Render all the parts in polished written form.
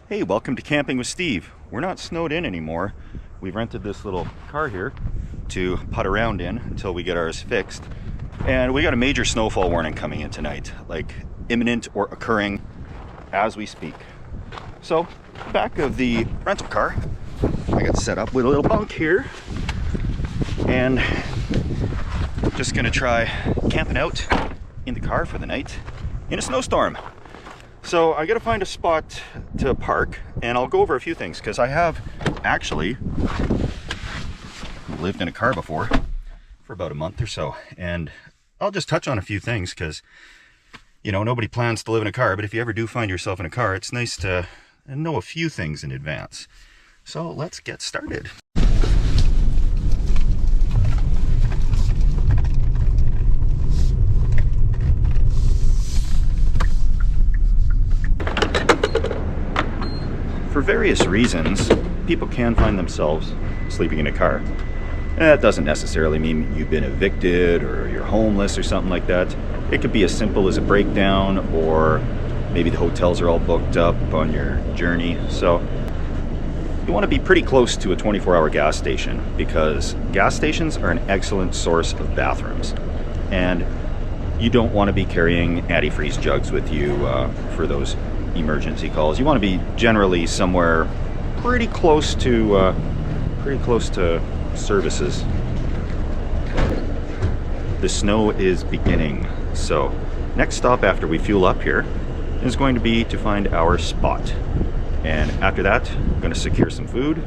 Hey, welcome to Camping with Steve. We're not snowed in anymore. We've rented this little car here to putt around in until we get ours fixed. And we got a major snowfall warning coming in tonight, like imminent or occurring as we speak. So, back of the rental car, I got set up with a little bunk here. And just gonna try camping out in the car for the night in a snowstorm. So I gotta find a spot to park, and I'll go over a few things because I have actually lived in a car before for about a month or so, and I'll just touch on a few things because, you know, nobody plans to live in a car, but if you ever do find yourself in a car, it's nice to know a few things in advance. So let's get started. For various reasons, people can find themselves sleeping in a car. And that doesn't necessarily mean you've been evicted or you're homeless or something like that. It could be as simple as a breakdown, or maybe the hotels are all booked up on your journey. So you want to be pretty close to a 24-hour gas station, because gas stations are an excellent source of bathrooms. And you don't want to be carrying antifreeze jugs with you for those emergency calls. You want to be generally somewhere pretty close to services. The snow is beginning, so next stop after we fuel up here is going to be to find our spot. And after that, I'm going to secure some food.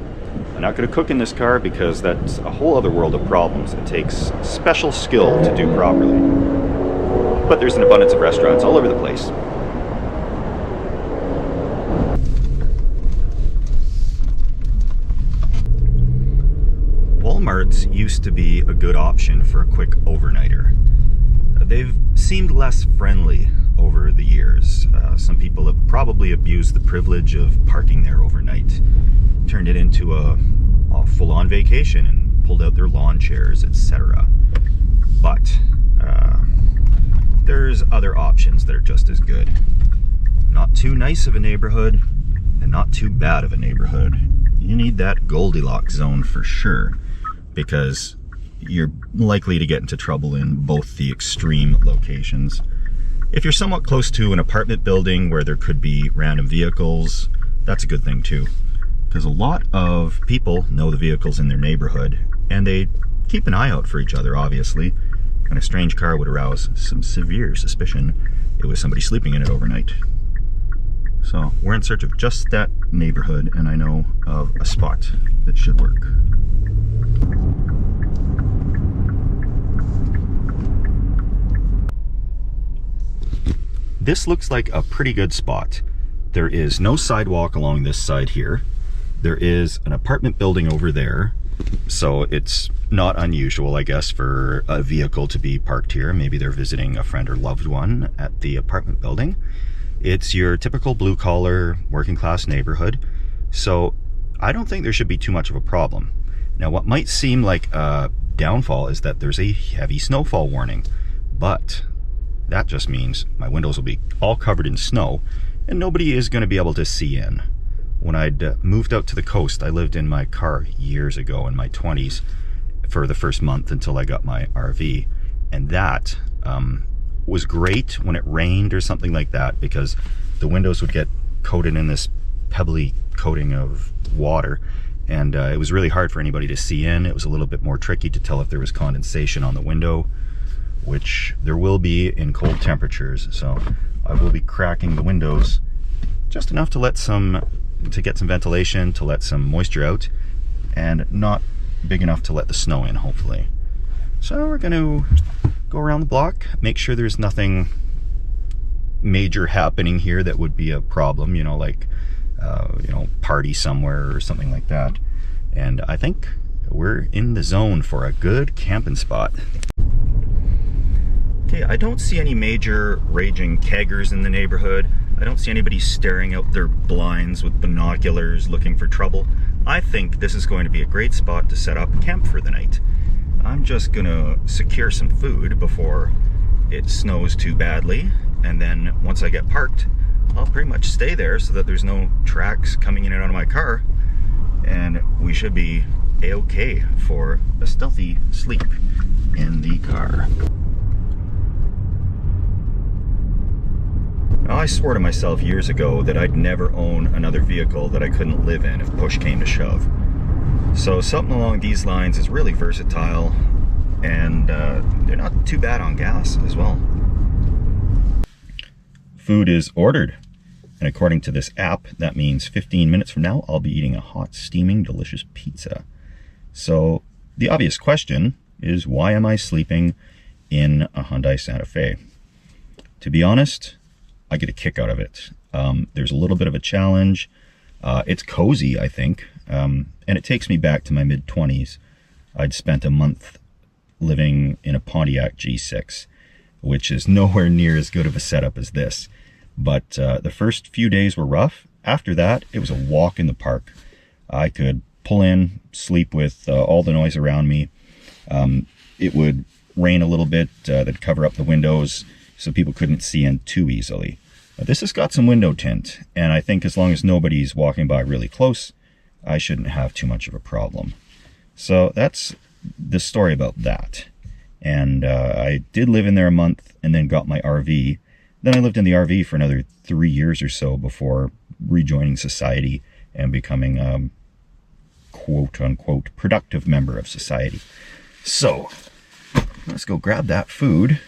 I'm not going to cook in this car because that's a whole other world of problems. It takes special skill to do properly. But there's an abundance of restaurants all over the place. Walmarts used to be a good option for a quick overnighter. They've seemed less friendly over the years. Some people have probably abused the privilege of parking there overnight, turned it into a full-on vacation and pulled out their lawn chairs, etc. But there's other options that are just as good. Not too nice of a neighborhood and not too bad of a neighborhood. You need that Goldilocks zone for sure, because you're likely to get into trouble in both the extreme locations. If you're somewhat close to an apartment building where there could be random vehicles, that's a good thing too, because a lot of people know the vehicles in their neighborhood and they keep an eye out for each other, obviously, and a strange car would arouse some severe suspicion it was somebody sleeping in it overnight. So we're in search of just that neighborhood, and I know of a spot that should work. This looks like a pretty good spot. There is no sidewalk along this side here. There is an apartment building over there, so it's not unusual, I guess, for a vehicle to be parked here. Maybe they're visiting a friend or loved one at the apartment building. It's your typical blue-collar, working-class neighborhood, so I don't think there should be too much of a problem. Now, what might seem like a downfall is that there's a heavy snowfall warning, but that just means my windows will be all covered in snow and nobody is going to be able to see in. When I'd moved out to the coast, I lived in my car years ago in my 20s for the first month until I got my RV, and that was great when it rained or something like that, because the windows would get coated in this pebbly coating of water, and it was really hard for anybody to see in. It was a little bit more tricky to tell if there was condensation on the window, which there will be in cold temperatures. So I will be cracking the windows just enough to get some ventilation, to let some moisture out, and not big enough to let the snow in, hopefully. So we're going to go around the block, make sure there's nothing major happening here that would be a problem, you know, like party somewhere or something like that. And I think we're in the zone for a good camping spot. Okay, I don't see any major raging keggers in the neighborhood. I don't see anybody staring out their blinds with binoculars looking for trouble. I think this is going to be a great spot to set up camp for the night. I'm just gonna secure some food before it snows too badly, and then once I get parked, I'll pretty much stay there so that there's no tracks coming in and out of my car, and we should be a-okay for a stealthy sleep in the car. Now, I swore to myself years ago that I'd never own another vehicle that I couldn't live in if push came to shove. So something along these lines is really versatile, and they're not too bad on gas as well. Food is ordered, and according to this app, that means 15 minutes from now I'll be eating a hot, steaming, delicious pizza. So the obvious question is, why am I sleeping in a Hyundai Santa Fe? To be honest, I get a kick out of it. There's a little bit of a challenge. It's cozy, I think, and it takes me back to my mid-20s. I'd spent a month living in a Pontiac G6, which is nowhere near as good of a setup as this. But the first few days were rough. After that, it was a walk in the park. I could pull in, sleep with all the noise around me. It would rain a little bit. That'd cover up the windows so people couldn't see in too easily. This has got some window tint, and I think as long as nobody's walking by really close, I shouldn't have too much of a problem. So that's the story about that. And I did live in there a month and then got my RV. Then I lived in the RV for another 3 years or so before rejoining society and becoming a quote-unquote productive member of society. So let's go grab that food,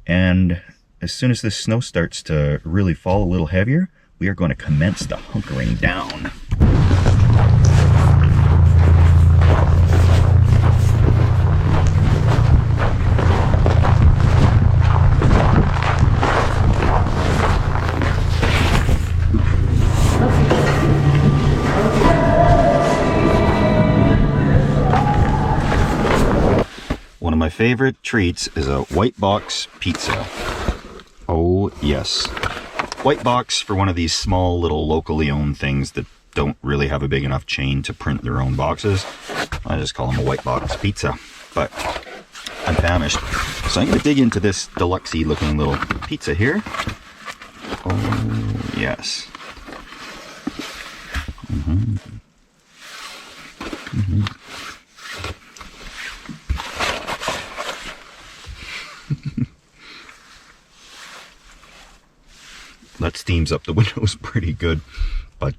and as soon as this snow starts to really fall a little heavier, we are going to commence the hunkering down. One of my favorite treats is a white box pizza. Oh yes. White box for one of these small little locally owned things that don't really have a big enough chain to print their own boxes. I just call them a white box pizza. But I'm famished. So I'm going to dig into this deluxe-y looking little pizza here. Oh yes. That steams up the windows pretty good, but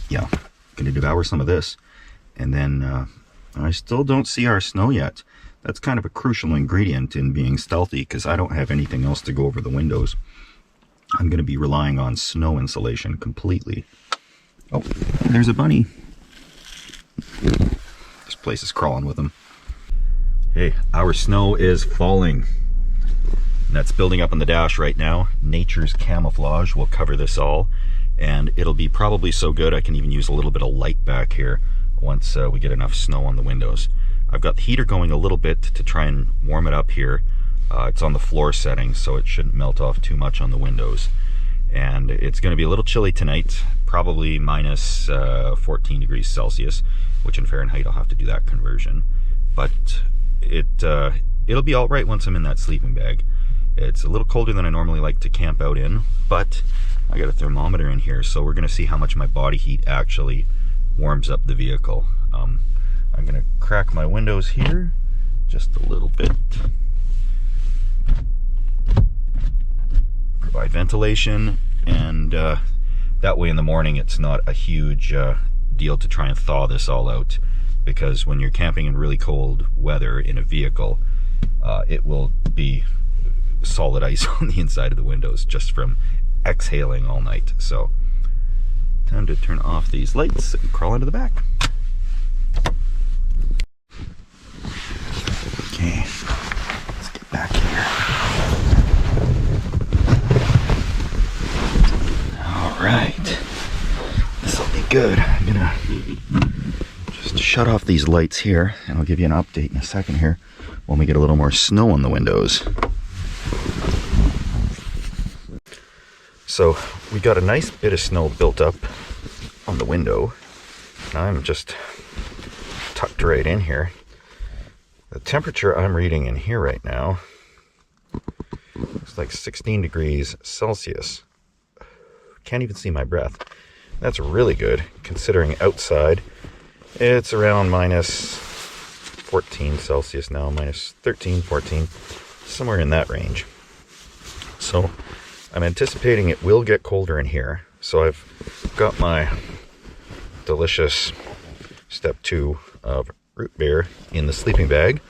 yeah, gonna devour some of this. And then I still don't see our snow yet. That's kind of a crucial ingredient in being stealthy, because I don't have anything else to go over the windows. I'm gonna be relying on snow insulation completely. Oh, there's a bunny. This place is crawling with them. Hey, our snow is falling. That's building up on the dash right now. Nature's camouflage will cover this all, and it'll be probably so good I can even use a little bit of light back here once we get enough snow on the windows. I've got the heater going a little bit to try and warm it up here. It's on the floor setting, so it shouldn't melt off too much on the windows. And it's going to be a little chilly tonight, probably minus 14 degrees Celsius, which in Fahrenheit I'll have to do that conversion. But it'll be all right once I'm in that sleeping bag. It's a little colder than I normally like to camp out in, but I got a thermometer in here, so we're going to see how much my body heat actually warms up the vehicle. I'm going to crack my windows here just a little bit. Provide ventilation, and that way in the morning it's not a huge deal to try and thaw this all out, because when you're camping in really cold weather in a vehicle, it will be solid ice on the inside of the windows just from exhaling all night. So time to turn off these lights and crawl into the back. Okay, let's get back here. All right, this will be good. I'm gonna just shut off these lights here, and I'll give you an update in a second here when we get a little more snow on the windows. So we got a nice bit of snow built up on the window. I'm just tucked right in here. The temperature I'm reading in here right now It's like 16 degrees Celsius. Can't even see my breath. That's really good, considering outside it's around minus 14 Celsius now, minus 13, 14, somewhere in that range. So I'm anticipating it will get colder in here. So I've got my delicious step 2 of root beer in the sleeping bag,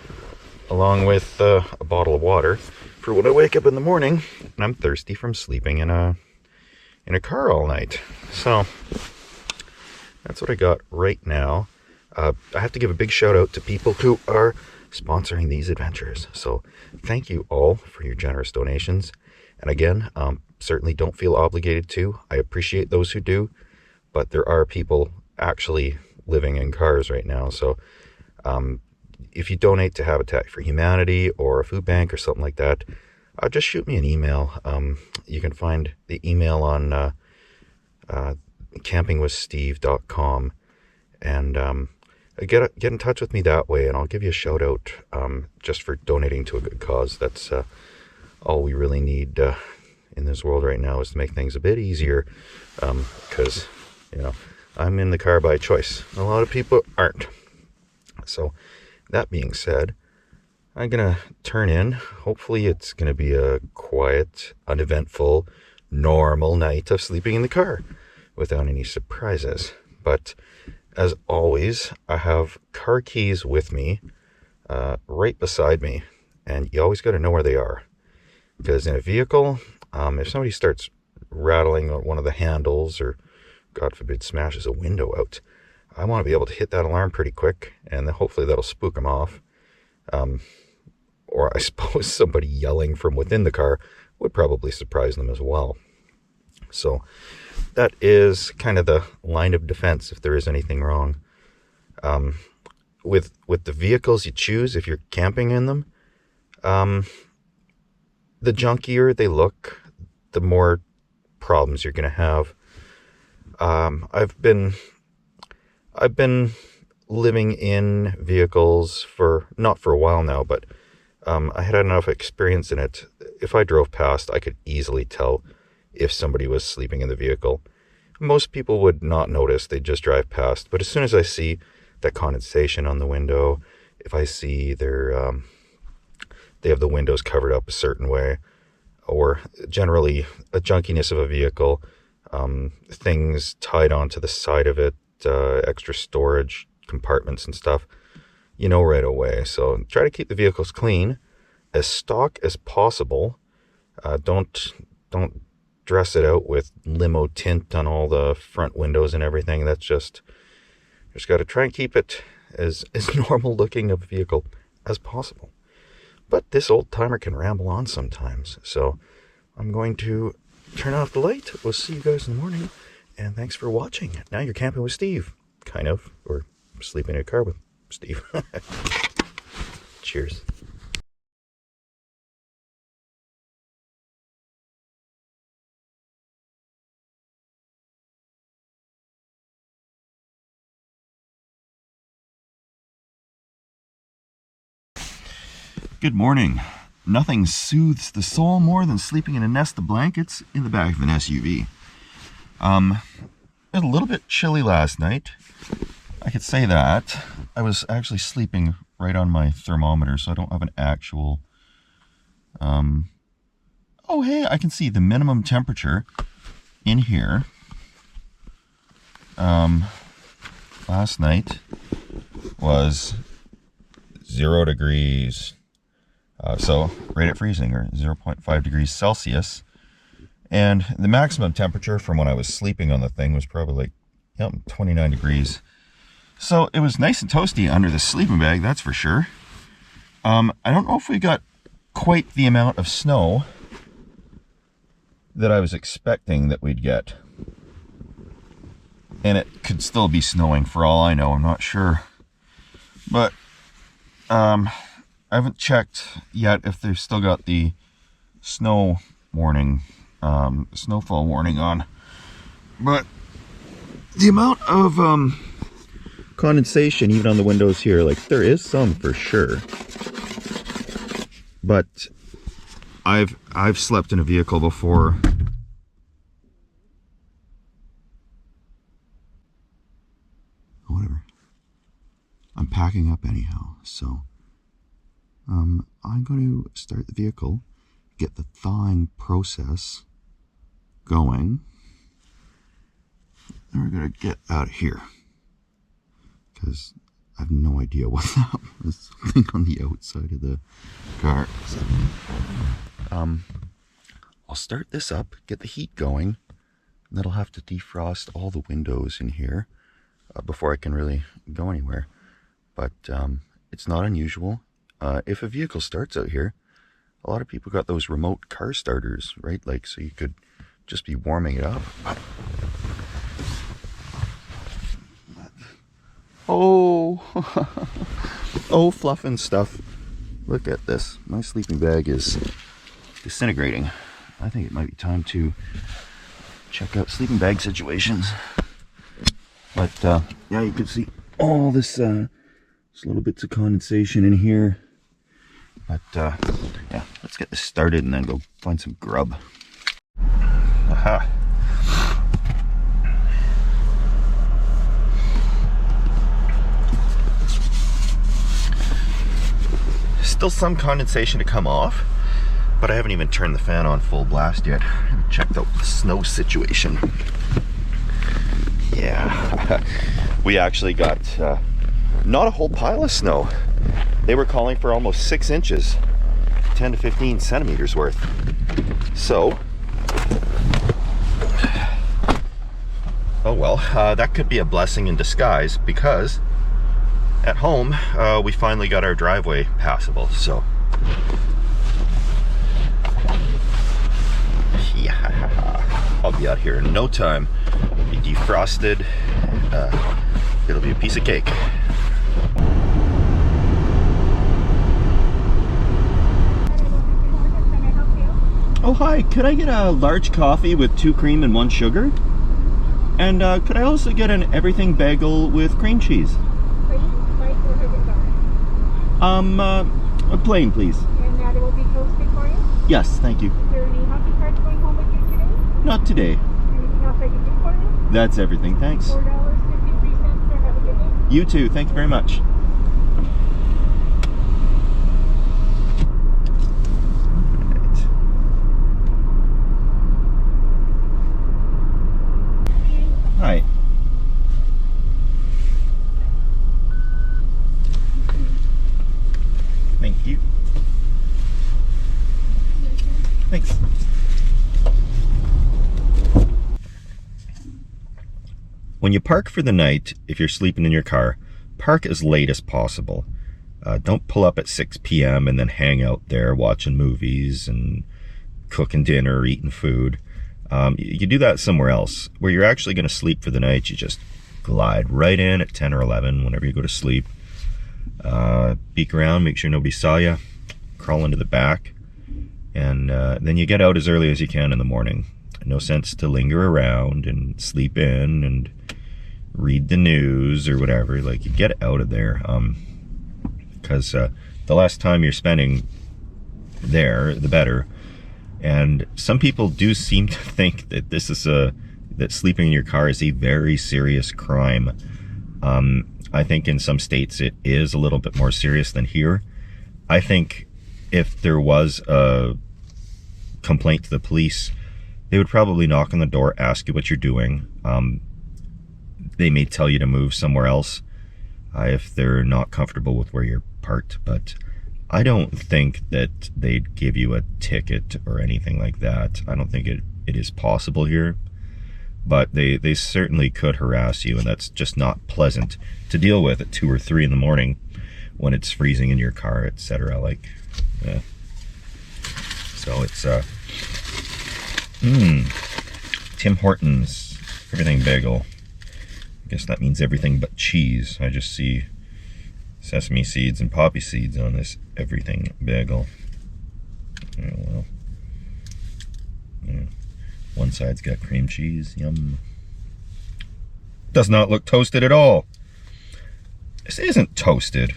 along with a bottle of water for when I wake up in the morning and I'm thirsty from sleeping in a car all night. So that's what I got right now. I have to give a big shout out to people who are sponsoring these adventures. So thank you all for your generous donations. And again, certainly don't feel obligated to. I appreciate those who do, but there are people actually living in cars right now. So if you donate to Habitat for Humanity or a food bank or something like that, just shoot me an email. You can find the email on campingwithsteve.com, and get in touch with me that way, and I'll give you a shout out just for donating to a good cause. That's all we really need in this world right now, is to make things a bit easier, because I'm in the car by choice. A lot of people aren't. So that being said, I'm gonna turn in. Hopefully it's gonna be a quiet, uneventful, normal night of sleeping in the car without any surprises. But as always, I have car keys with me, right beside me, and you always got to know where they are, because in a vehicle, if somebody starts rattling on one of the handles, or God forbid smashes a window out, I want to be able to hit that alarm pretty quick, and then hopefully that'll spook them off. Or I suppose somebody yelling from within the car would probably surprise them as well. So that is kind of the line of defense if there is anything wrong. With the vehicles you choose, if you're camping in them, the junkier they look, the more problems you're going to have. I've been living in vehicles not for a while now, but I had enough experience in it. If I drove past, I could easily tell if somebody was sleeping in the vehicle. Most people would not notice, they'd just drive past. But as soon as I see that condensation on the window, if I see they have the windows covered up a certain way, or generally a junkiness of a vehicle, things tied onto the side of it, extra storage compartments and stuff, right away. So try to keep the vehicles clean, as stock as possible. Don't dress it out with limo tint on all the front windows and everything. That's just got to try and keep it as normal looking a vehicle as possible. But this old timer can ramble on sometimes, so I'm going to turn off the light. We'll see you guys in the morning, and thanks for watching. Now you're camping with Steve, kind of, or sleeping in a car with Steve. Cheers. Good morning. Nothing soothes the soul more than sleeping in a nest of blankets in the back of an SUV. It was a little bit chilly last night. I could say that. I was actually sleeping right on my thermometer, so I don't have an actual... Oh, hey, I can see the minimum temperature in here. Last night was 0 degrees. So right at freezing, or 0.5 degrees Celsius. And the maximum temperature from when I was sleeping on the thing was probably like 29 degrees. So it was nice and toasty under the sleeping bag, that's for sure. I don't know if we got quite the amount of snow that I was expecting that we'd get. And it could still be snowing for all I know, I'm not sure. But I haven't checked yet if they've still got the snow warning, snowfall warning on. But the amount of condensation even on the windows here, like there is some for sure. But I've slept in a vehicle before. Whatever. I'm packing up anyhow, so I'm going to start the vehicle, get the thawing process going, and we're going to get out of here because I have no idea what that was. Something on the outside of the car. So, I'll start this up, get the heat going, and that'll have to defrost all the windows in here before I can really go anywhere. But it's not unusual. If a vehicle starts out here, a lot of people got those remote car starters, right? Like, so you could just be warming it up. Oh, oh, fluff and stuff. Look at this. My sleeping bag is disintegrating. I think it might be time to check out sleeping bag situations. But yeah, you can see all this little bits of condensation in here. But yeah, let's get this started and then go find some grub. Aha. Still some condensation to come off, but I haven't even turned the fan on full blast yet. I haven't checked out the snow situation. Yeah, we actually got not a whole pile of snow. They were calling for almost 6 inches, 10 to 15 centimeters worth. So, oh well, that could be a blessing in disguise, because at home we finally got our driveway passable. So, yeah, I'll be out here in no time. Be defrosted. It'll be a piece of cake. Oh, hi, could I get a large coffee with 2 cream and 1 sugar? And could I also get an everything bagel with cream cheese? A plain, please. And it will be toasted for you? Yes, thank you. Is there any hockey cards going home with you today? Not today. Anything else I can do for you? That's everything, thanks. $4.53, sir. Have a good day. You too, thank you very much. Hi. Thank you. Thanks. When you park for the night, if you're sleeping in your car, park as late as possible. Don't pull up at 6 p.m. and then hang out there watching movies and cooking dinner or eating food. You do that somewhere else. Where you're actually going to sleep for the night, you just glide right in at 10 or 11 whenever you go to sleep. Peek around, make sure nobody saw you, crawl into the back, and then you get out as early as you can in the morning. No sense to linger around and sleep in and read the news or whatever. Like, you get out of there, because the less time you're spending there, the better. And some people do seem to think that this is that sleeping in your car is a very serious crime. I think in some states it is a little bit more serious than here. I think if there was a complaint to the police, they would probably knock on the door, ask you what you're doing. They may tell you to move somewhere else if they're not comfortable with where you're parked, but I don't think that they'd give you a ticket or anything like that. I don't think it is possible here, but they certainly could harass you, and that's just not pleasant to deal with at 2 or 3 in the morning when it's freezing in your car, etc. Like, yeah. So it's Tim Hortons everything bagel. I guess that means everything but cheese. I just see sesame seeds and poppy seeds on this everything bagel. Oh, well. Yeah. One side's got cream cheese. Yum. Does not look toasted at all. This isn't toasted.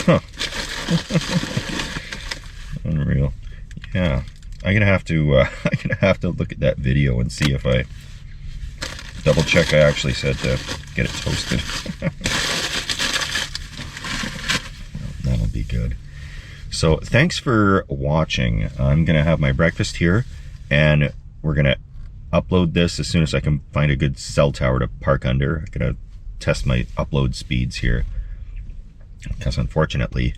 Huh. Unreal. Yeah, I'm gonna have to look at that video and see if I double check I actually said to get it toasted. That'll be good. So thanks for watching. I'm gonna have my breakfast here, and we're gonna upload this as soon as I can find a good cell tower to park under. I'm gonna test my upload speeds here, because unfortunately,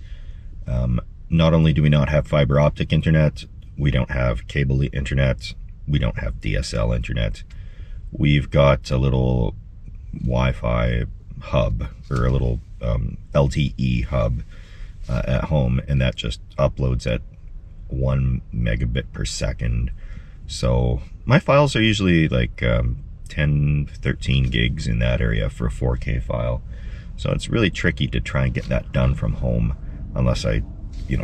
not only do we not have fiber optic internet, we don't have cable internet, we don't have DSL internet. We've got a little Wi-Fi hub, or a little LTE hub at home, and that just uploads at 1 megabit per second. So my files are usually like 10, 13 gigs in that area for a 4K file. So it's really tricky to try and get that done from home unless I,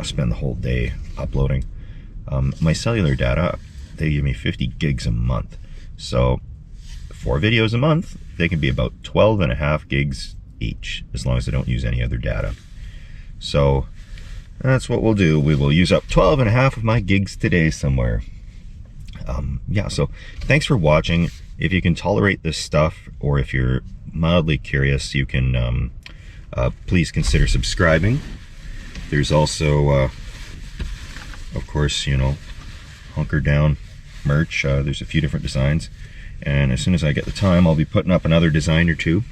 spend the whole day uploading. My cellular data, they give me 50 gigs a month. So 4 videos a month, they can be about 12.5 gigs each, as long as I don't use any other data. So that's what we'll do. We will use up 12.5 of my gigs today somewhere. Yeah, so thanks for watching. If you can tolerate this stuff, or if you're mildly curious, you can please consider subscribing. There's also, of course, hunker down merch. There's a few different designs, and as soon as I get the time, I'll be putting up another design or two.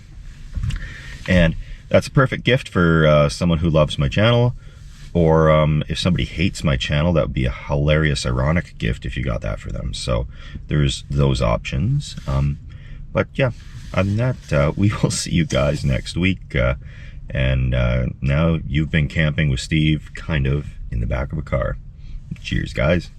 And that's a perfect gift for someone who loves my channel, or if somebody hates my channel, that would be a hilarious, ironic gift if you got that for them. So there's those options. But yeah, other than that, we will see you guys next week. And now you've been camping with Steve, kind of, in the back of a car. Cheers, guys.